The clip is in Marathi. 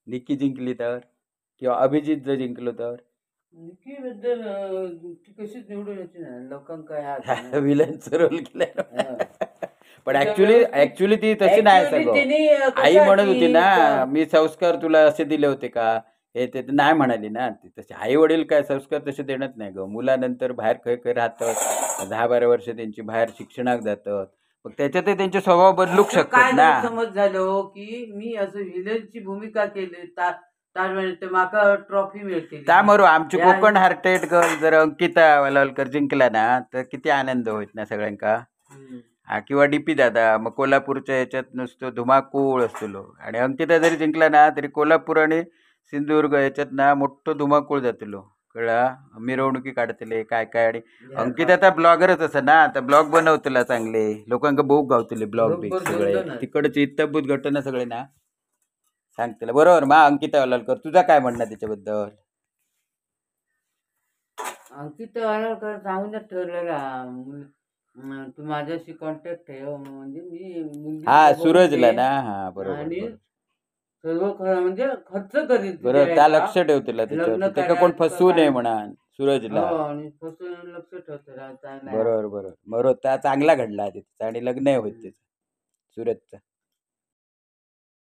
निकी जिंकली तर किंवा अभिजित जर जिंकलो तर निकी बद्दल ती कशीच निवडून येते ना लोकांका ह्या विलनचा रोल केला पण तिला ऍक्च्युली व्यवस्थित ऍक्च्युली ती तशी नाही ऍक्च्युअली सगळं तिने आई कशा म्हणत होती ती ना मी संस्कार तुला असे दिले होते का हे ते नाही म्हणाली ना ती तसे आई वडील काय संस्कार तसे देणत नाही ग मुलानंतर बाहेर खय खय राहतात 10-12 वर्ष त्यांची बाहेर शिक्षणाक जातात मग त्याच्यात त्यांचे स्वभाव बदलूक असं काय शकतात ना गैरसमज झालो की मी असं विलनची भूमिका केली तर माका ट्रॉफी मिळते त्या मरू आमची कोकण हार्टेड गर्ल जर अंकिता वलवलकर जिंकला ना तर किती आनंद होईल ना सगळ्यांका हा किंवा डीपी दादा मग कोल्हापूरच्या ह्याच्यात नुसतं धुमाकूळ असतो आणि अंकिता जरी जिंकला ना तरी कोल्हापूर आणि सिंधुदुर्ग ह्याच्यात ना मोठं धुमाकूळ जातलो कळला मिरवणुकी काढतले काय काय आणि अंकिता आता ब्लॉगरच असं ना आता ब्लॉग बनवतला चांगले लोकांका बोग गावतले ब्लॉग बी सगळे तिकडचे इत्तभूत घटना सगळे ना सांगतले बरोबर मा अंकिता वलवलकर तुझा काय म्हणणं त्याच्याबद्दल अंकिता वालाकर सांगूनच ठरलेला तू माझ्याशी कॉन्टॅक्ट ठेव म्हणजे मी मुलगी हा बघून सूरजला देईन ना हा बरोबर आणि बरोबर सर्व खरं म्हणजे खर्च करीन बरोबर तुझ्या त्या ह्याचा लक्ष ठेवतील लग्न त्याच्यावरती ते का कोण कार्यात फसवू नये काय म्हणा सूरजला हो आणि फसून लक्ष ठेवतो चांगला बरोबर बरोबर बरोबर त्या चांगला घडला तिचा आणि लग्न होत त्याचं सूरजचं